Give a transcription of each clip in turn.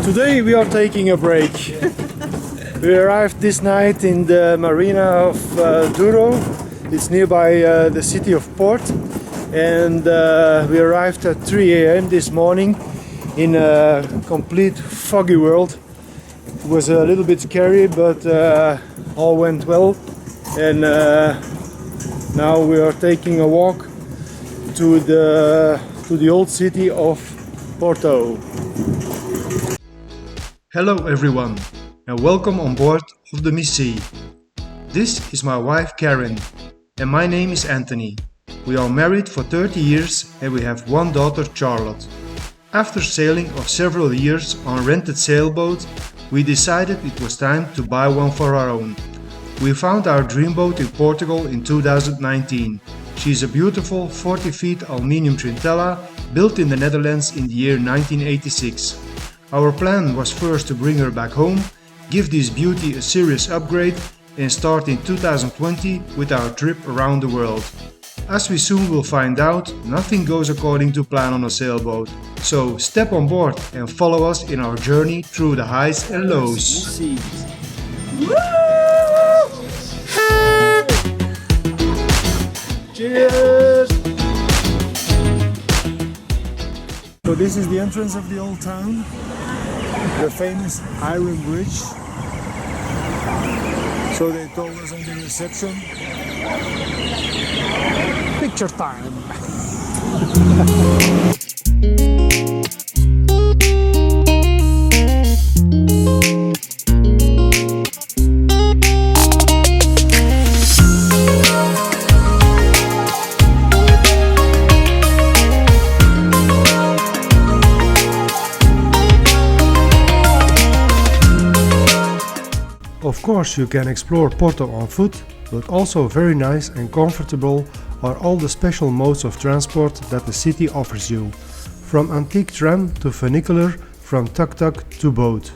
Today we are taking a break. We arrived this night in the marina of Douro. It's nearby the city of Porto, and we arrived at 3 a.m. this morning in a complete foggy world. It was a little bit scary, but all went well, and now we are taking a walk to the old city of Porto. Hello everyone, and welcome on board of the Missy. This is my wife Karen, and my name is Anthony. We are married for 30 years and we have one daughter, Charlotte. After sailing of several years on a rented sailboat, we decided it was time to buy one for our own. We found our dream boat in Portugal in 2019. She is a beautiful 40 feet aluminium Trintella built in the Netherlands in the year 1986. Our plan was first to bring her back home, give this beauty a serious upgrade, and start in 2020 with our trip around the world. As we soon will find out, nothing goes according to plan on a sailboat. So step on board and follow us in our journey through the highs and lows. Cheers! So this is the entrance of the old town, the famous Iron Bridge. So they told us on the reception. Picture time! Of course, you can explore Porto on foot, but also very nice and comfortable are all the special modes of transport that the city offers you. From antique tram to funicular, from tuk-tuk to boat.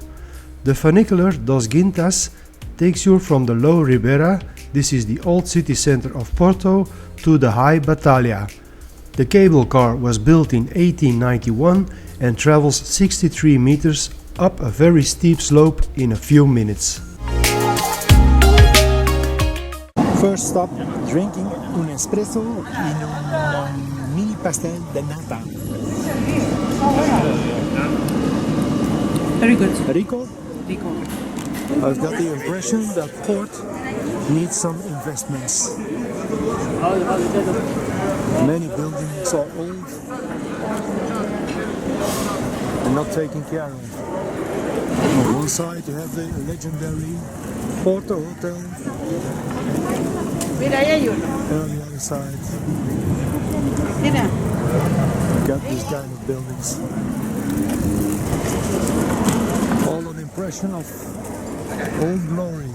The funicular Dos Guintas takes you from the low Ribeira, this is the old city center of Porto, to the high Batalha. The cable car was built in 1891 and travels 63 meters up a very steep slope in a few minutes. First stop, drinking un espresso in un mini pastel de nata. Very good. Rico? Rico. I've got the impression that Port needs some investments. Many buildings are old and not taken care of. On one side you have the legendary Porto Hotel, and on the other side you got these kind of buildings. All an impression of old glory.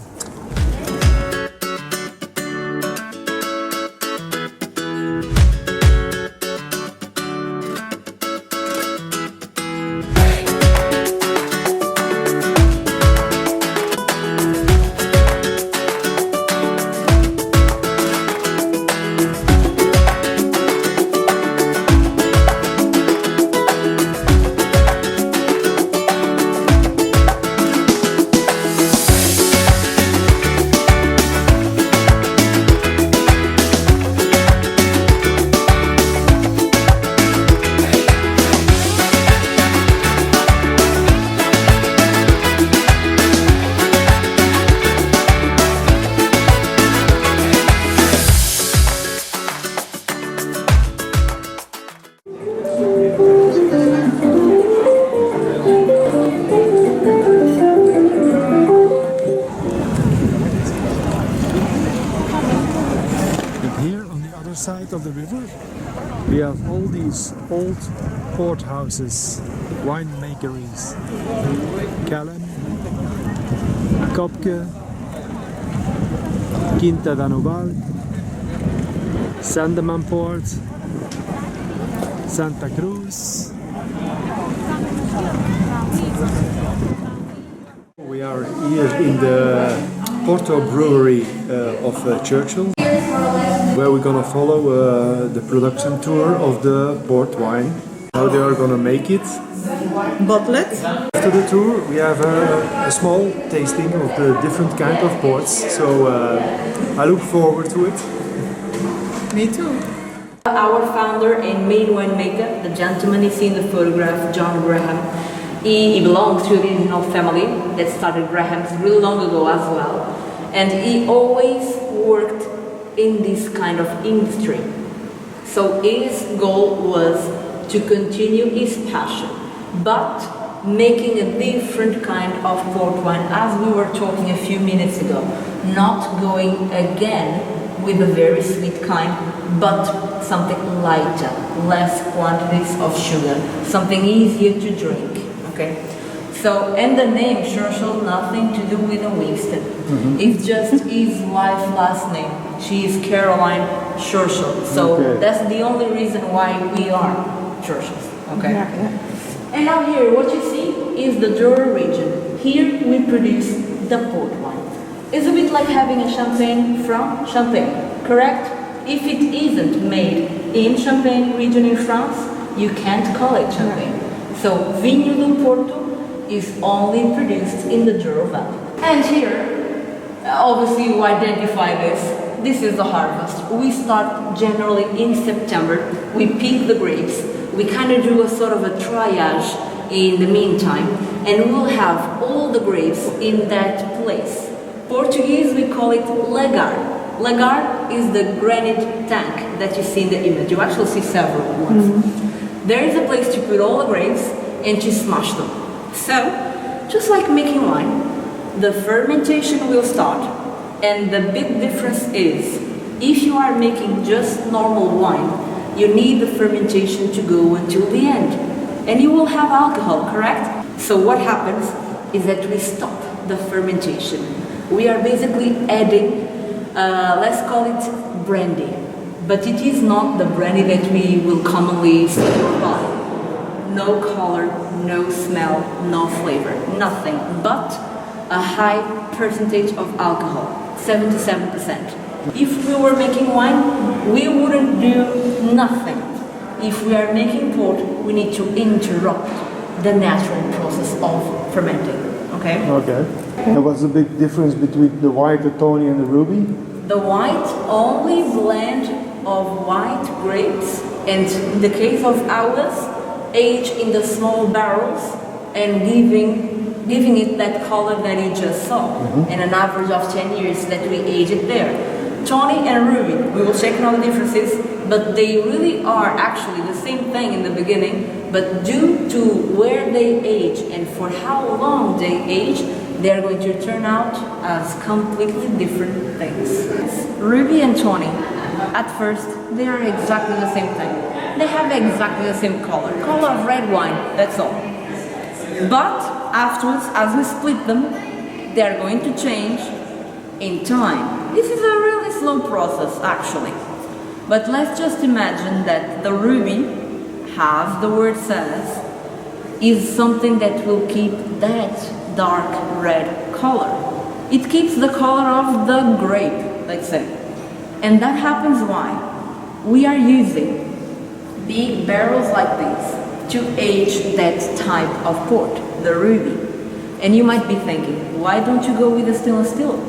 Side of the river, we have all these old port houses, winemakeries, Callan, Kopke, Quinta da Noval, Sandeman Port, Santa Cruz. We are here in the Porto brewery of Churchill, where we're gonna follow the production tour of the port wine, how they are gonna make it, bottlet. After the tour, we have a small tasting of the different kind of ports, so I look forward to it. Me too. Our founder and main winemaker, the gentleman you see in the photograph, John Graham, he belongs to the original family that started Graham's really long ago as well. And he always worked in this kind of industry. So his goal was to continue his passion, but making a different kind of port wine, as we were talking a few minutes ago. Not going again with a very sweet kind, but something lighter, less quantities of sugar, something easier to drink. Okay, so and the name Churchill, nothing to do with a Winston. It's just his wife's last name. She is Caroline Churchill. So that's the only reason why we are Churchills. Okay. And now here, what you see is the Douro region. Here we produce the port wine. It's a bit like having a champagne from Champagne, correct? If it isn't made in Champagne region in France, you can't call it champagne. So Vinho do Porto is only produced in the Douro Valley. And here, obviously you identify this. This is the harvest. We start generally in September. We pick the grapes. We kind of do a sort of a triage in the meantime, and we'll have all the grapes in that place. Portuguese, we call it lagar. Lagar is the granite tank that you see in the image. You actually see several ones. There is a place to put all the grapes and to smash them. So, just like making wine, the fermentation will start, and the big difference is, if you are making just normal wine, you need the fermentation to go until the end. And you will have alcohol, correct? So what happens is that we stop the fermentation. We are basically adding, let's call it brandy. But it is not the brandy that we will commonly see or buy. No color, no smell, no flavor, nothing but a high percentage of alcohol, 77%. If we were making wine, we wouldn't do nothing. If we are making port, we need to interrupt the natural process of fermenting, okay? Okay. And what's the big difference between the white, the tawny and the ruby? The white only blend of white grapes, and in the case of ours, age in the small barrels and giving it that color that you just saw, and an average of 10 years that we age it there. Tawny and ruby, we will check on the differences, but they really are actually the same thing in the beginning, but due to where they age and for how long they age, they are going to turn out as completely different things. Ruby and tawny, at first, they are exactly the same thing. They have exactly the same color of red wine, that's all. But afterwards, as we split them, they are going to change in time. This is a really slow process, actually. But let's just imagine that the ruby, as the word says, is something that will keep that dark red color. It keeps the color of the grape, let's say. And that happens why? We are using big barrels like this to age that type of port, the ruby. And you might be thinking, why don't you go with the stainless steel?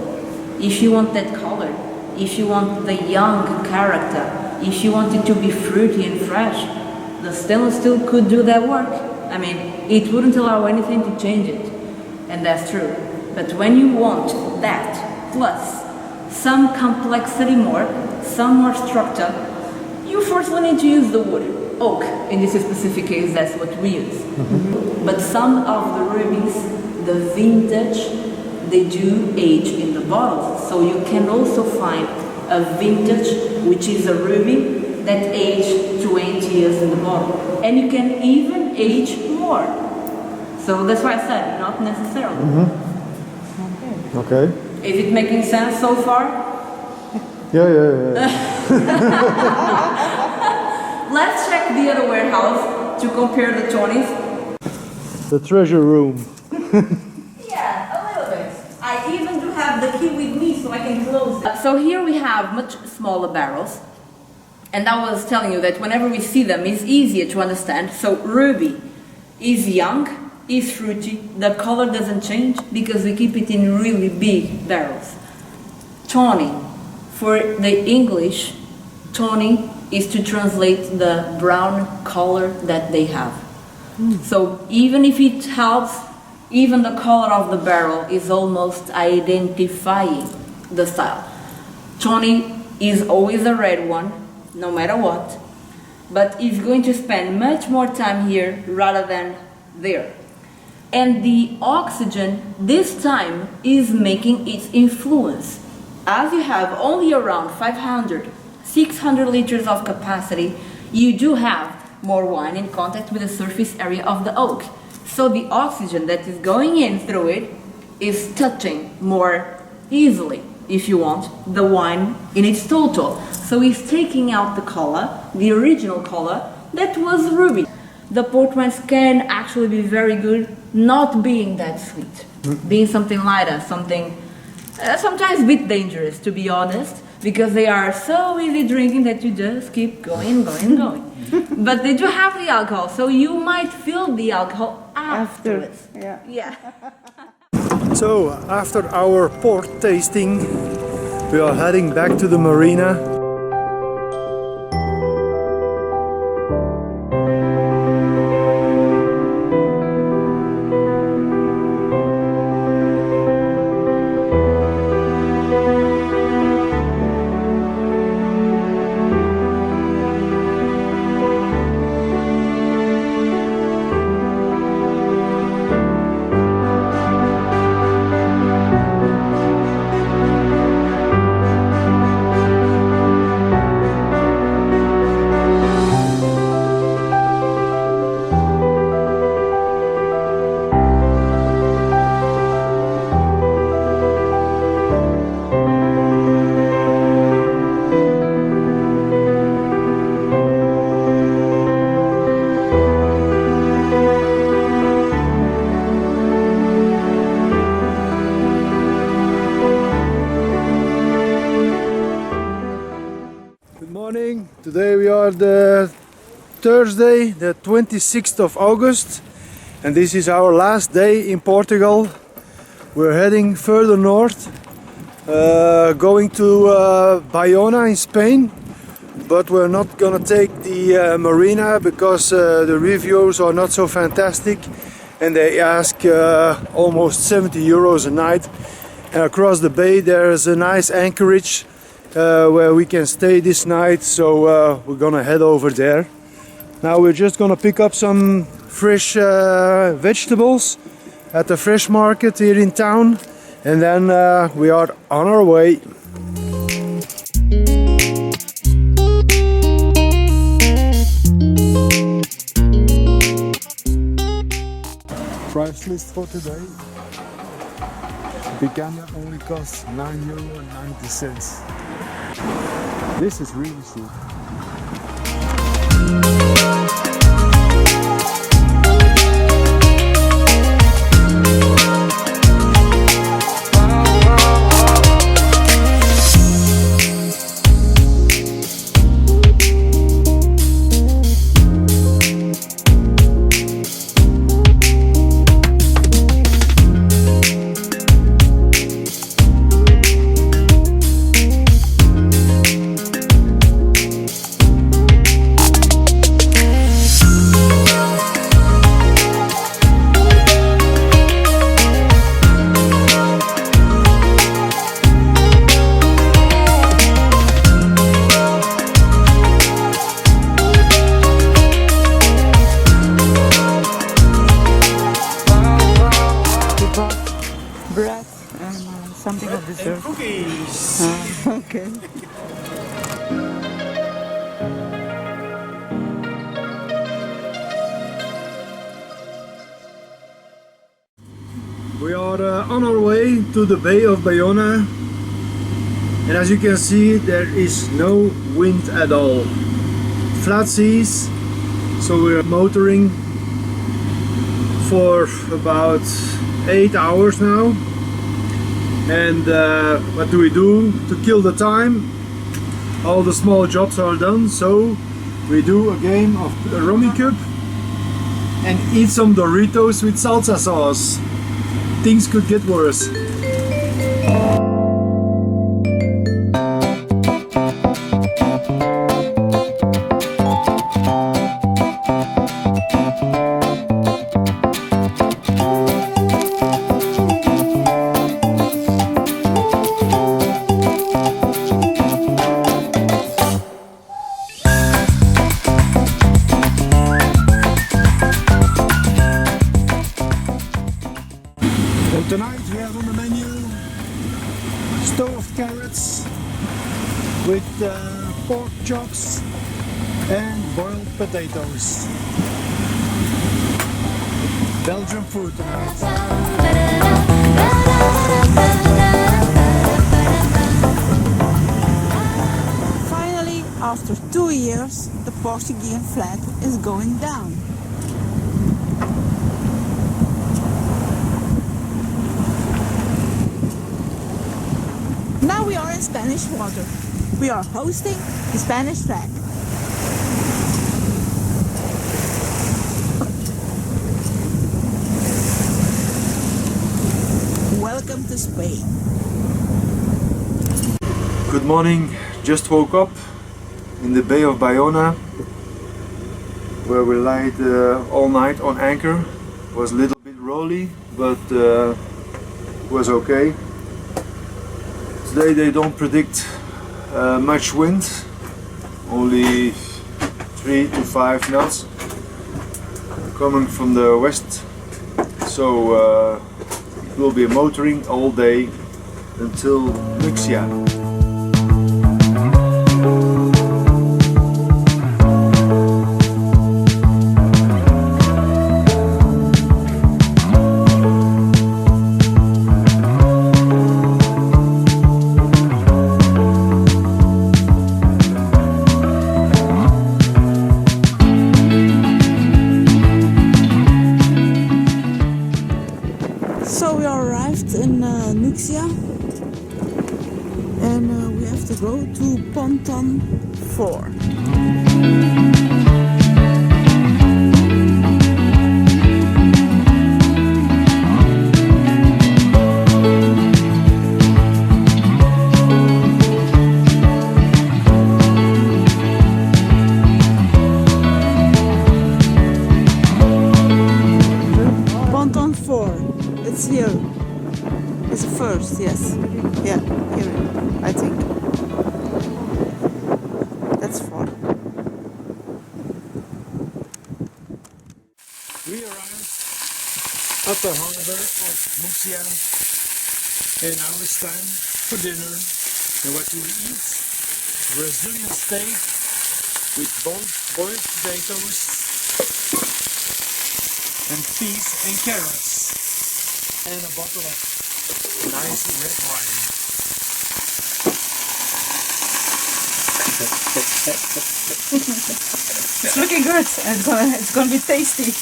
If you want that color, if you want the young character, if you want it to be fruity and fresh, the stainless steel could do that work. I mean, it wouldn't allow anything to change it. And that's true. But when you want that, plus some complexity more, some more structure, you forcefully need to use the wood. Oak, in this specific case, that's what we use. But some of the rubies, the vintage, they do age in the bottles. So you can also find a vintage, which is a ruby, that aged 20 years in the bottle. And you can even age more. So that's why I said, not necessarily. Okay. Is it making sense so far? Yeah. Let's check the other warehouse to compare the tawnies. The treasure room. Yeah, a little bit. I even do have the key with me so I can close it. So here we have much smaller barrels. And I was telling you that whenever we see them, it's easier to understand. So ruby is young, is fruity. The color doesn't change because we keep it in really big barrels. Tawny, for the English, tawny is to translate the brown color that they have. So even if it helps, even the color of the barrel is almost identifying the style. Tawny is always a red one, no matter what, but is going to spend much more time here rather than there. And the oxygen this time is making its influence. As you have only around 500, 600 liters of capacity, you do have more wine in contact with the surface area of the oak. So the oxygen that is going in through it is touching more easily, if you want, the wine in its total. So it's taking out the color, the original color, that was ruby. The port wines can actually be very good, not being that sweet. Being something lighter, something sometimes a bit dangerous, to be honest, because they are so easy drinking that you just keep going. But they do have the alcohol, so you might feel the alcohol afterwards. Yeah. So, after our port tasting, we are heading back to the marina. Today we are the Thursday, the 26th of August, and this is our last day in Portugal. We're heading further north, going to Bayona in Spain, but we're not gonna take the marina because the reviews are not so fantastic and they ask almost 70 euros a night. And across the bay there's a nice anchorage where we can stay this night, so we're gonna head over there. Now we're just gonna pick up some fresh vegetables at the fresh market here in town, and then we are on our way. Price list for today. Bigana only costs €9.90. This is really cheap. Bread and something of dessert. And cookies! Okay. We are on our way to the Bay of Bayona, and as you can see there is no wind at all. Flat seas, so we're motoring for about 8 hours now. And what do we do to kill the time? All the small jobs are done, so we do a game of Rummy Cup. and eat some Doritos with salsa sauce. Things could get worse. So tonight we have on the menu stuffed carrots with pork chops and boiled potatoes. Belgian food tonight. Finally, after 2 years, the Portuguese flag is going down. Now we are in Spanish water. We are hosting the Spanish flag. Welcome to Spain. Good morning, just woke up in the Bay of Bayona where we lied all night on anchor. Was a little bit rolly, but was okay. Today they don't predict much wind, only 3 to 5 knots coming from the west, so it will be motoring all day until Murcia. So we arrived in Murcia and we have to go to Ponton 4. Ponton 4, it's here. It's the first, yes. Yeah, here, I think. That's 4. We arrived at the harbor of Murcia and now it's time for dinner. And what do we eat? Brazilian steak with boiled potatoes and peas and carrots and a bottle of nice red wine. It's looking good and it's gonna be tasty.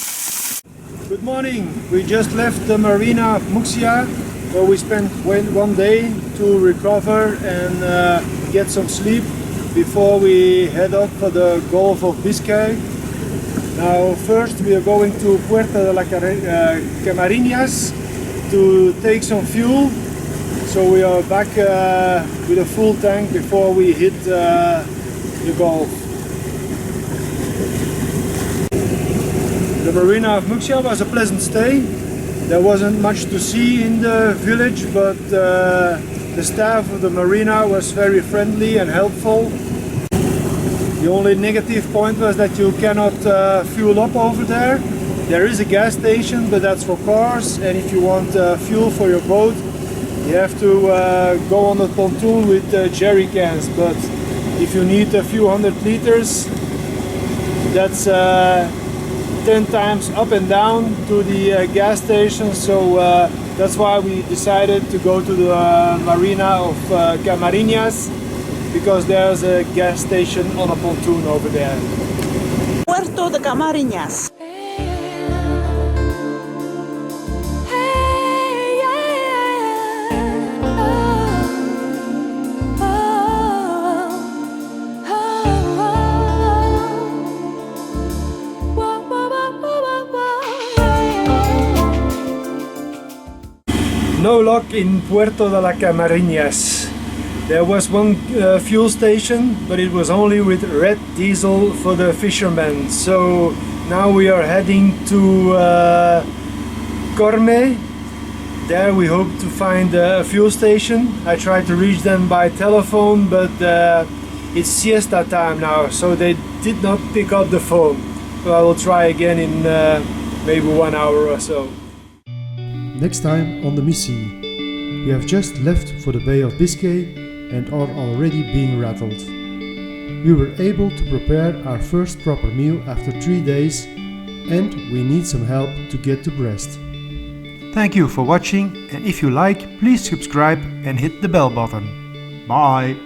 Good morning. We just left the marina of Murcia, where we spent one day to recover and get some sleep before we head up for the Gulf of Biscay. Now first we are going to Puerto de la Camarinas to take some fuel, so we are back with a full tank before we hit the Gulf. The marina of Murcia was a pleasant stay. There wasn't much to see in the village, but the staff of the marina was very friendly and helpful. The only negative point was that you cannot fuel up over there. There is a gas station, but that's for cars, and if you want fuel for your boat, you have to go on the pontoon with jerry cans. But if you need a few hundred liters, that's 10 times up and down to the gas station, so that's why we decided to go to the marina of Camarinas, because there's a gas station on a pontoon over there. Puerto de Camarinas. no luck in Puerto de las Camarines. There was one fuel station, but it was only with red diesel for the fishermen. So now we are heading to Corme. There we hope to find a fuel station. I tried to reach them by telephone, but it's siesta time now, so they did not pick up the phone. So I will try again in maybe 1 hour or so. Next time on the Missy. We have just left for the Bay of Biscay and are already being rattled. We were able to prepare our first proper meal after 3 days, and we need some help to get to Brest. Thank you for watching, and if you like, please subscribe and hit the bell button. Bye!